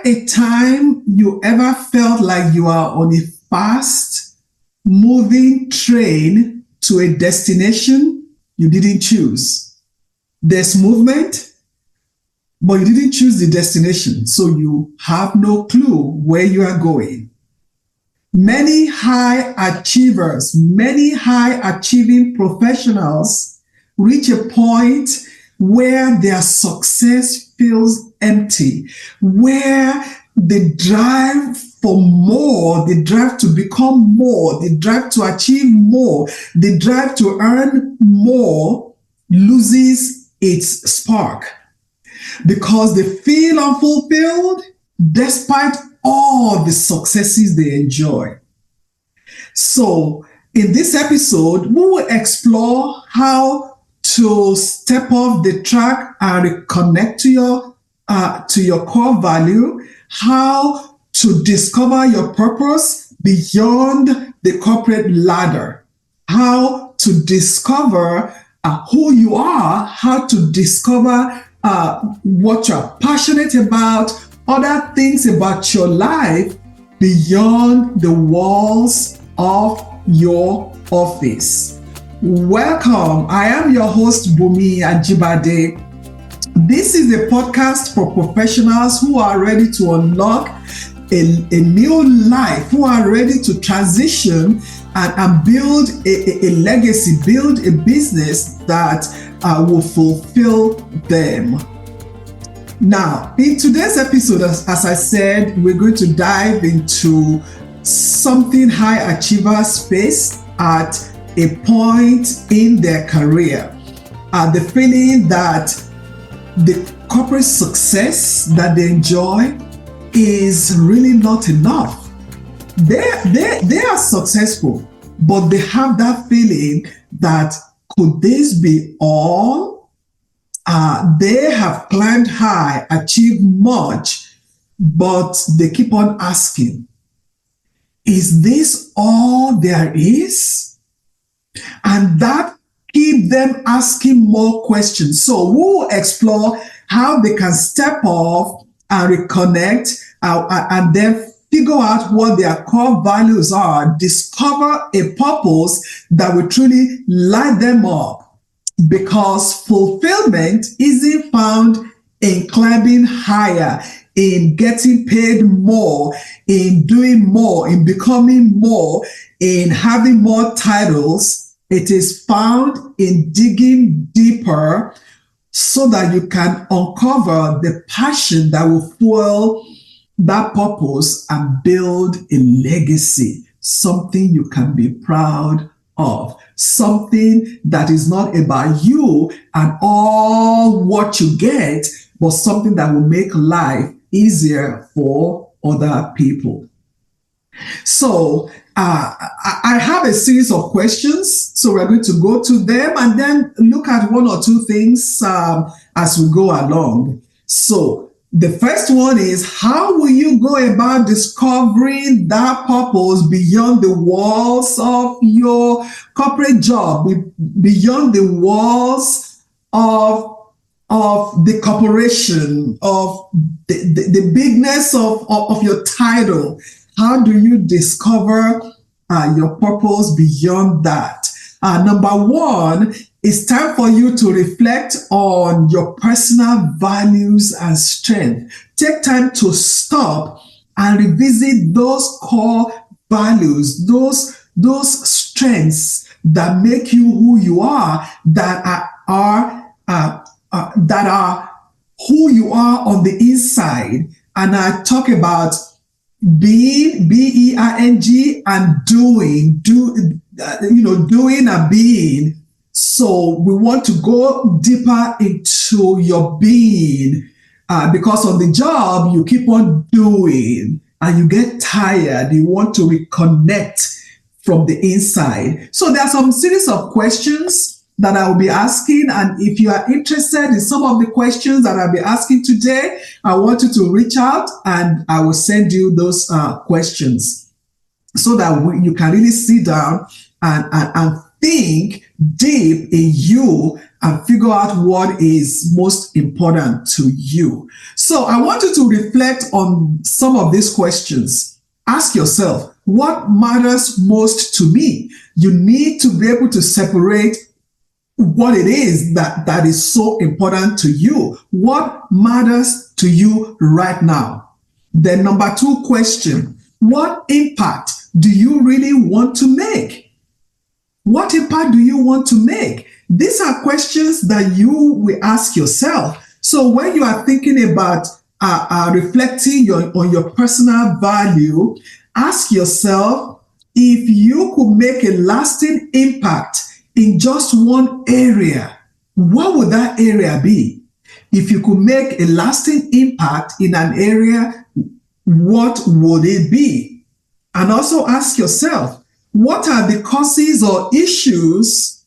a time you ever felt like you are on a fast moving train to a destination you didn't choose? There's movement, but you didn't choose the destination, so you have no clue where you are going. Many high achievers, many high achieving professionals reach a point where their success feels empty, where the drive for more, the drive to become more, the drive to achieve more, the drive to earn more loses its spark because they feel unfulfilled despite all the successes they enjoy. So in this episode, we will explore how to step off the track and reconnect to your core value, how to discover your purpose beyond the corporate ladder, how to discover who you are, how to discover what you're passionate about, other things about your life beyond the walls of your office. Welcome. I am your host, Bunmi Ajibade. This is a podcast for professionals who are ready to unlock a new life, who are ready to transition and build a legacy, build a business that will fulfill them. Now, in today's episode, as I said, we're going to dive into something high achievers face at a point in their career. The feeling that the corporate success that they enjoy is really not enough. They are successful, but they have that feeling that could this be all? They have climbed high, achieved much, but they keep on asking, is this all there is? And that keeps them asking more questions. So we'll explore how they can step off and reconnect and then figure out what their core values are, discover a purpose that will truly light them up. Because fulfillment isn't found in climbing higher, in getting paid more, in doing more, in becoming more, in having more titles. It is found in digging deeper so that you can uncover the passion that will fuel that purpose and build a legacy, something you can be proud of, something that is not about you and all what you get, but something that will make life easier for other people. So I have a series of questions, so we're going to go to them and then look at one or two things as we go along. So the first one is, how will you go about discovering that purpose beyond the walls of your corporate job, beyond the walls of the corporation, of the bigness of your title? How do you discover your purpose beyond that? Number one, it's time for you to reflect on your personal values and strength. Take time to stop and revisit those core values, those strengths that make you who you are, that are who you are on the inside. And I talk about being, B-E-I-N-G, and doing and being. So we want to go deeper into your being, because on the job, you keep on doing and you get tired. You want to reconnect from the inside. So there are some series of questions that I will be asking. And if you are interested in some of the questions that I'll be asking today, I want you to reach out and I will send you those questions so that you can really sit down and think deep in you and figure out what is most important to you. So I want you to reflect on some of these questions. Ask yourself, what matters most to me? You need to be able to separate what it is that is so important to you. What matters to you right now? Then number 2 question, what impact do you really want to make? What impact do you want to make? These are questions that you will ask yourself. So when you are thinking about reflecting on your personal value, ask yourself, if you could make a lasting impact in just one area, what would that area be? If you could make a lasting impact in an area, what would it be? And also ask yourself, what are the causes or issues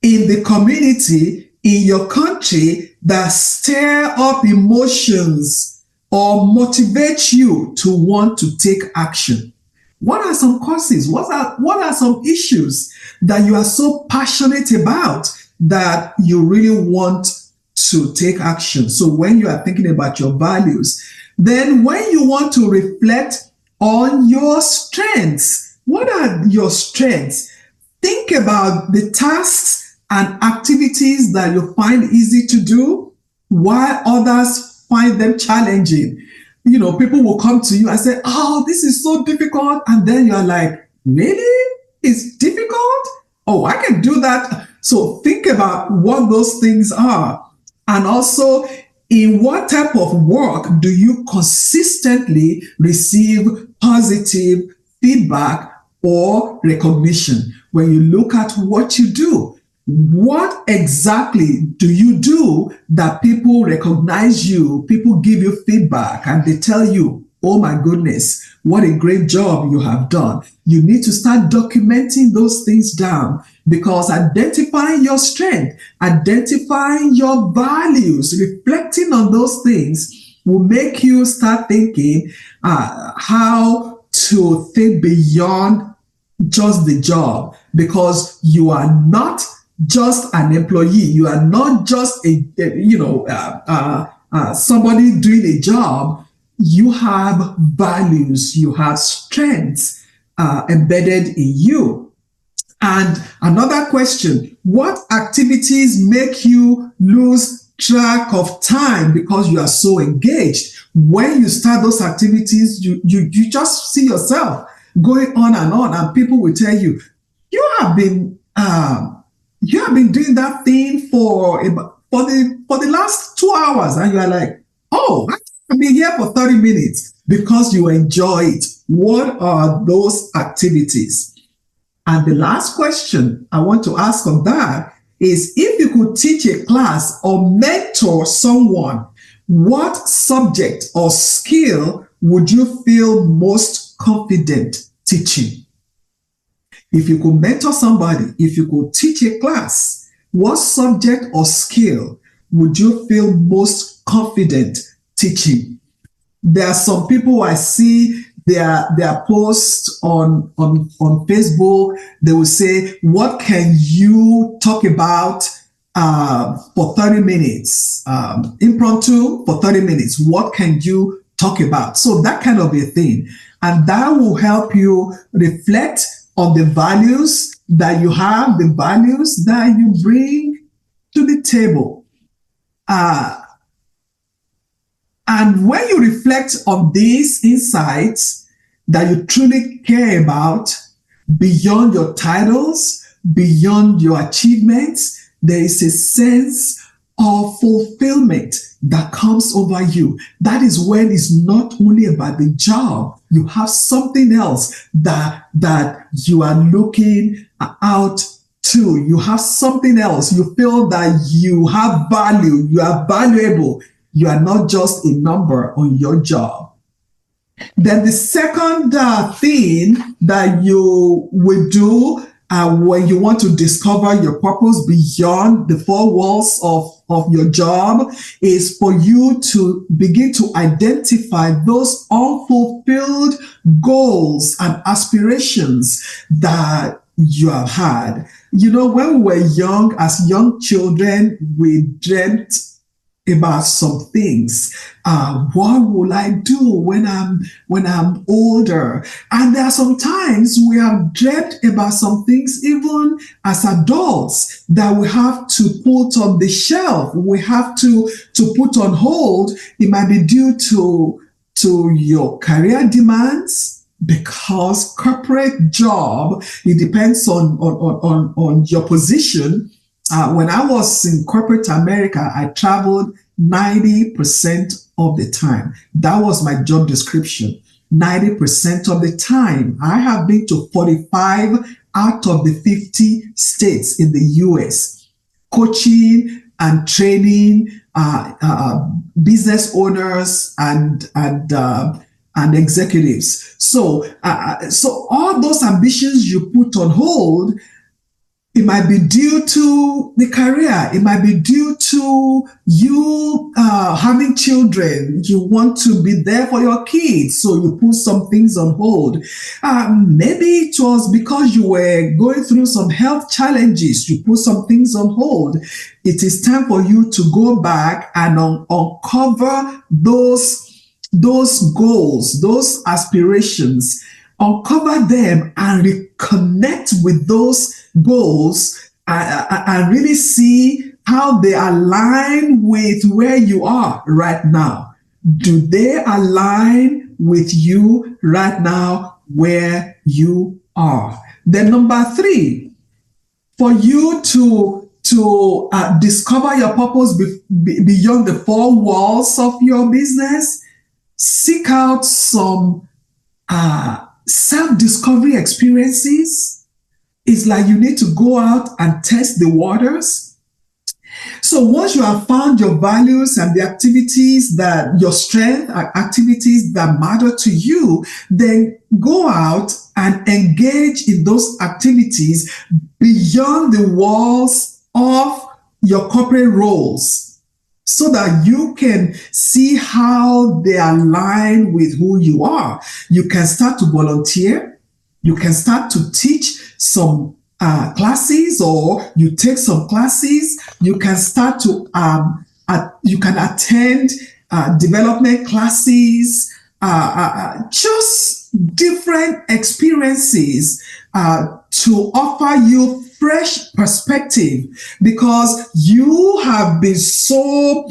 in the community, in your country, that stir up emotions or motivate you to want to take action? What are some causes? What are some issues that you are so passionate about that you really want to take action? So when you are thinking about your values, then when you want to reflect on your strengths, what are your strengths? Think about the tasks and activities that you find easy to do while others find them challenging. You know, people will come to you and say, oh, this is so difficult. And then you're like, really? It's difficult? Oh, I can do that. So think about what those things are. And also, in what type of work do you consistently receive positive feedback or recognition? When you look at what you do, what exactly do you do that people recognize you, people give you feedback, and they tell you, oh my goodness, what a great job you have done? You need to start documenting those things down, because identifying your strength, identifying your values, reflecting on those things will make you start thinking how to think beyond just the job, because you are not just an employee. You are not just somebody doing a job. You have values, you have strengths embedded in you. And another question, what activities make you lose track of time because you are so engaged? When you start those activities, you just see yourself going on, and people will tell you, you have been doing that thing for the last 2 hours, and you are like, oh, I've been here for 30 minutes, because you enjoy it. What are those activities? And the last question I want to ask on that is, if you could teach a class or mentor someone, what subject or skill would you feel most confident teaching? If you could mentor somebody, if you could teach a class, what subject or skill would you feel most confident teaching? There are some people I see, their posts on Facebook, they will say, what can you talk about for 30 minutes? Impromptu for 30 minutes. What can you talk about? So that kind of a thing. And that will help you reflect on the values that you have, the values that you bring to the table. And when you reflect on these insights that you truly care about, beyond your titles, beyond your achievements, there is a sense of fulfillment that comes over you. That is when it's not only about the job, you have something else that you are looking out to. You have something else. You feel that you have value, you are valuable. You are not just a number on your job. Then the second thing that you will do when you want to discover your purpose beyond the four walls of your job is for you to begin to identify those unfulfilled goals and aspirations that you have had. You know, when we were young, as young children, we dreamt about some things. What will I do when I'm older? And there are some times we have dreamt about some things, even as adults, that we have to put on the shelf. We have to put on hold. It might be due to your career demands, because corporate job, it depends on your position. When I was in corporate America, I traveled 90% of the time. That was my job description. 90% of the time. I have been to 45 out of the 50 states in the US, coaching and training business owners and executives. So all those ambitions you put on hold, it might be due to the career. It might be due to you having children. You want to be there for your kids, so you put some things on hold. Maybe it was because you were going through some health challenges. You put some things on hold. It is time for you to go back and uncover those goals, those aspirations. Uncover them and reconnect with those goals and really see how they align with where you are right now. Do they align with you right now where you are? Then number 3, for you to discover your purpose beyond the 4 walls of your business, seek out some self-discovery experiences. It's like you need to go out and test the waters. So once you have found your values and the activities that your strength, activities that matter to you, then go out and engage in those activities beyond the walls of your corporate roles, so that you can see how they align with who you are. You can start to volunteer. You can start to teach some classes, or you take some classes. You can start to, you can attend development classes, just different experiences to offer you fresh perspective, because you have been so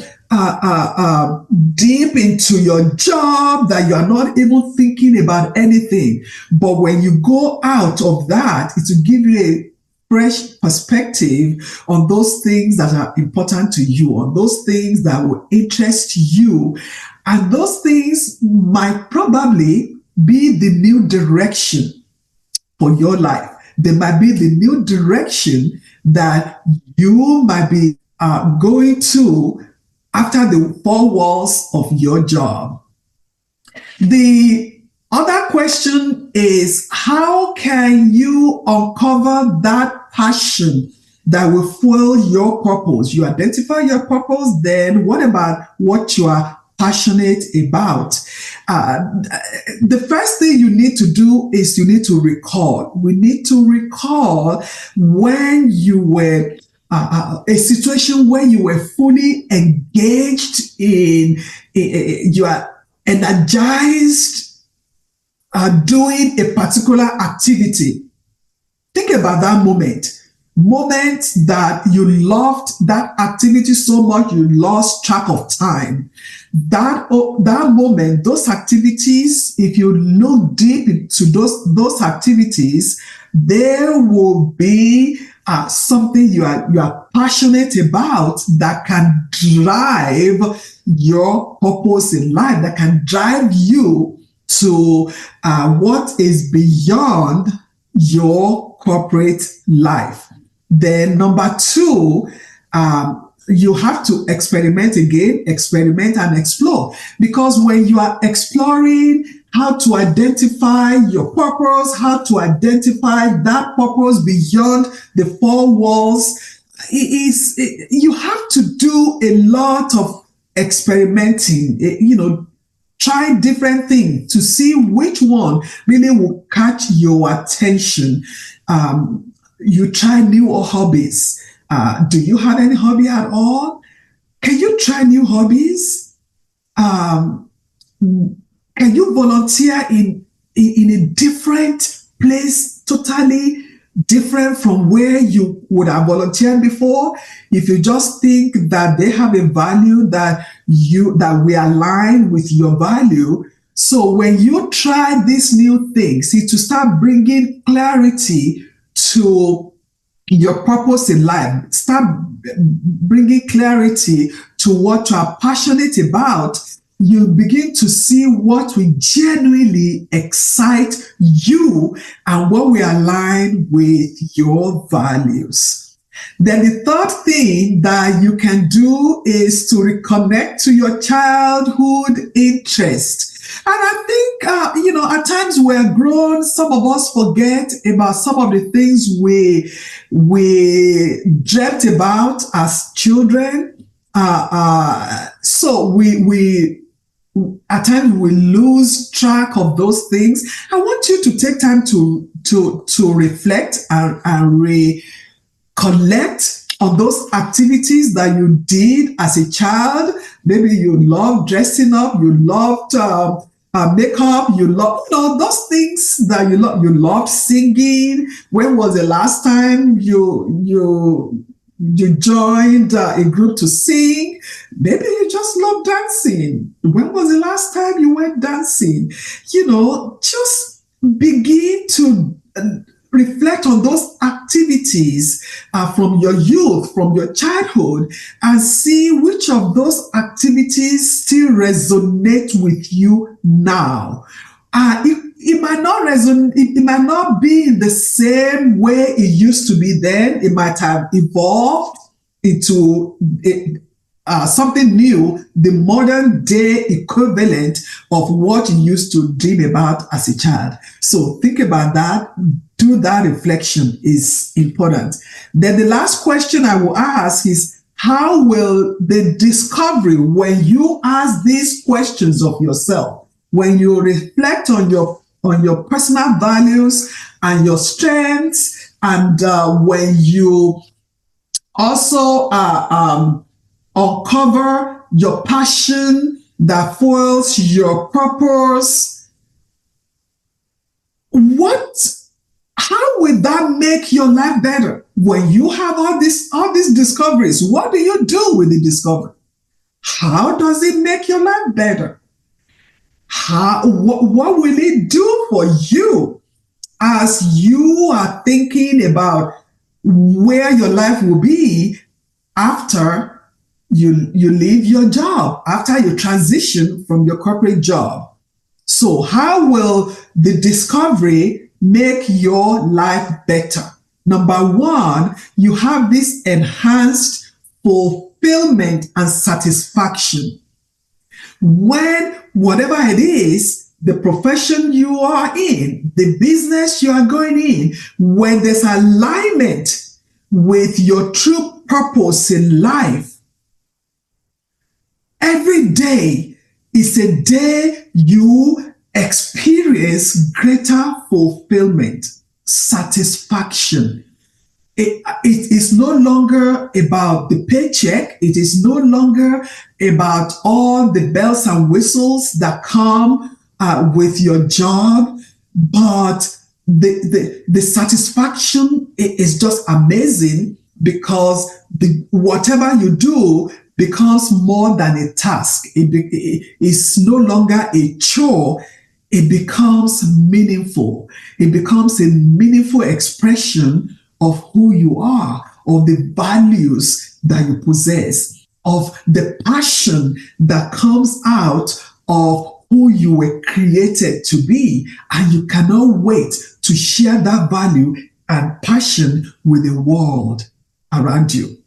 deep into your job that you are not even thinking about anything. But when you go out of that, it will give you a fresh perspective on those things that are important to you, on those things that will interest you. And those things might probably be the new direction for your life. They might be the new direction that you might be going to after the 4 walls of your job. The other question is, how can you uncover that passion that will fuel your purpose? You identify your purpose, then what about what you are passionate about? The first thing you need to do is you need to recall. We need to recall when you were a situation where you were fully engaged in, you are energized doing a particular activity. Think about that moment that you loved that activity so much you lost track of time. That moment, those activities, if you look deep into those activities, there will be something you are passionate about that can drive your purpose in life, that can drive you to what is beyond your corporate life. Then number 2, you have to experiment and explore. Because when you are exploring how to identify your purpose, how to identify that purpose beyond the 4 walls, you have to do a lot of experimenting, try different things to see which one really will catch your attention. You try new hobbies. Do you have any hobby at all? Can you try new hobbies? Can you volunteer in a different place, totally different from where you would have volunteered before? If you just think that they have a value that we align with your value. So when you try these new things, see, to start bringing clarity to your purpose in life, start bringing clarity to what you are passionate about, you begin to see what will genuinely excite you and what will align with your values. Then the third thing that you can do is to reconnect to your childhood interest. And I think, at times we're grown, some of us forget about some of the things we dreamt about as children. So we at times we lose track of those things. I want you to take time to reflect and recollect on those activities that you did as a child. Maybe you loved dressing up, you loved makeup, you loved those things that you loved. You loved singing. When was the last time you joined a group to sing? Maybe you just love dancing. When was the last time you went dancing? Just begin to reflect on those activities from your youth, from your childhood, and see which of those activities still resonate with you now. It might not resonate, it might not be in the same way it used to be then. It might have evolved into something new, the modern day equivalent of what you used to dream about as a child. So think about that. Do that reflection is important. Then the last question I will ask is, how will the discovery, when you ask these questions of yourself, when you reflect on your personal values and your strengths, and when you also uncover your passion that fuels your purpose, how will that make your life better? When you have all these discoveries, what do you do with the discovery? How does it make your life better? What will it do for you as you are thinking about where your life will be after you leave your job, after you transition from your corporate job? So how will the discovery make your life better? Number one, you have this enhanced fulfillment and satisfaction. When whatever it is, the profession you are in, the business you are going in, when there's alignment with your true purpose in life, every day is a day you experience greater fulfillment, satisfaction. It is no longer about the paycheck. It is no longer about all the bells and whistles that come with your job, but the satisfaction is just amazing, because whatever you do becomes more than a task. It's no longer a chore. It becomes meaningful. It becomes a meaningful expression of who you are, of the values that you possess, of the passion that comes out of who you were created to be. And you cannot wait to share that value and passion with the world around you.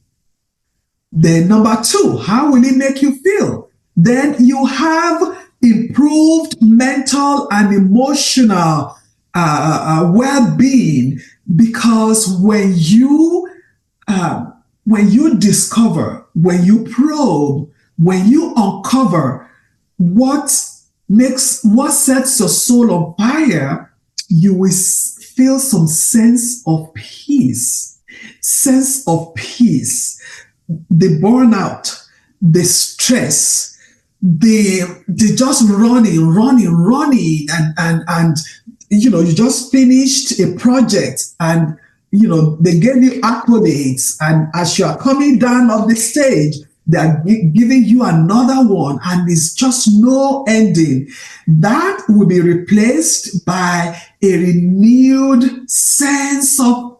Then number two, how will it make you feel? Then you have improved mental and emotional well-being, because when you discover, when you probe, when you uncover what makes what sets your soul on fire, you will feel some sense of peace. Sense of peace. The burnout, the stress, they just running, and you just finished a project, and they gave you accolades, and as you are coming down off the stage, they are giving you another one, and it's just no ending. That will be replaced by a renewed sense of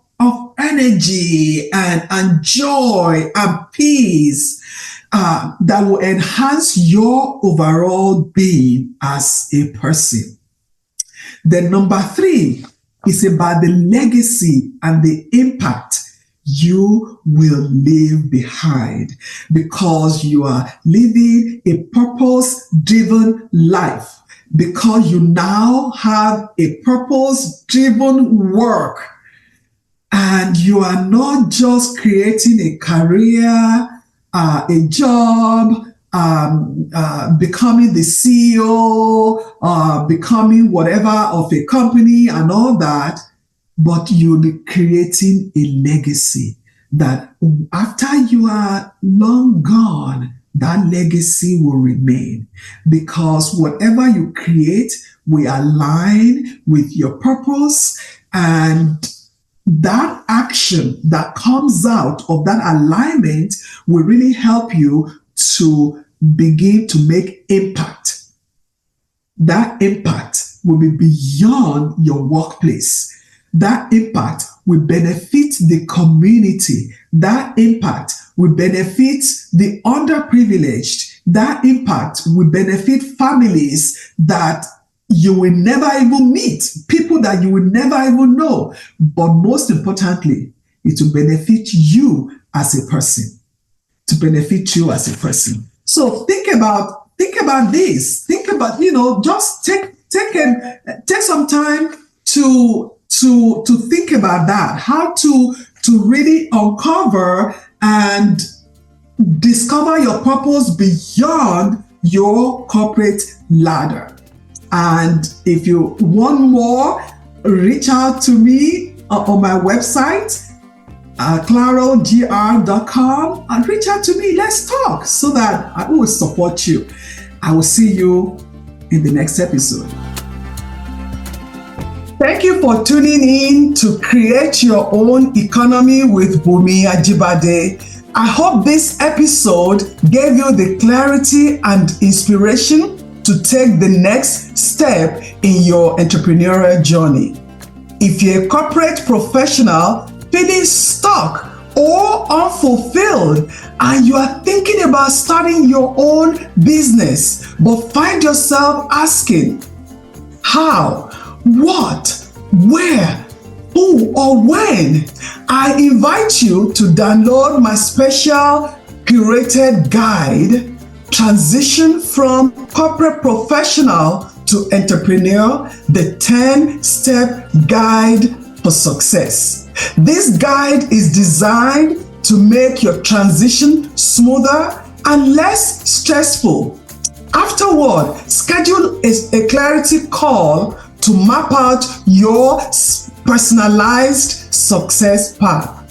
energy and joy and peace that will enhance your overall being as a person. Then number 3 is about the legacy and the impact you will leave behind, because you are living a purpose-driven life, because you now have a purpose-driven work, and you are not just creating a career, a job, becoming the CEO, becoming whatever of a company and all that, but you'll be creating a legacy that after you are long gone, that legacy will remain, because whatever you create will align with your purpose, and that action that comes out of that alignment will really help you to begin to make impact. That impact will be beyond your workplace. That impact will benefit the community. That impact will benefit the underprivileged. That impact will benefit families that you will never even meet, people that you will never even know. But most importantly, it will benefit you as a person. To benefit you as a person. So think about this. Think about, just take some time to think about that. How to really uncover and discover your purpose beyond your corporate ladder. And if you want more, reach out to me on my website, clarogr.com, and reach out to me. Let's talk so that I will support you. I will see you in the next episode. Thank you for tuning in to Create Your Own Economy with Bunmi Ajibade. I hope this episode gave you the clarity and inspiration to take the next step in your entrepreneurial journey. If you're a corporate professional feeling stuck or unfulfilled, and you are thinking about starting your own business, but find yourself asking, how, what, where, who, or when, I invite you to download my special curated guide, Transition from Corporate Professional to Entrepreneur, the 10-step guide for success. This guide is designed to make your transition smoother and less stressful. Afterward, schedule a clarity call to map out your personalized success path.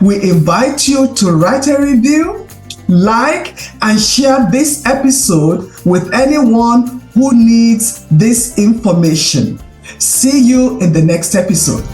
We invite you to write a review, like, and share this episode with anyone who needs this information. See you in the next episode.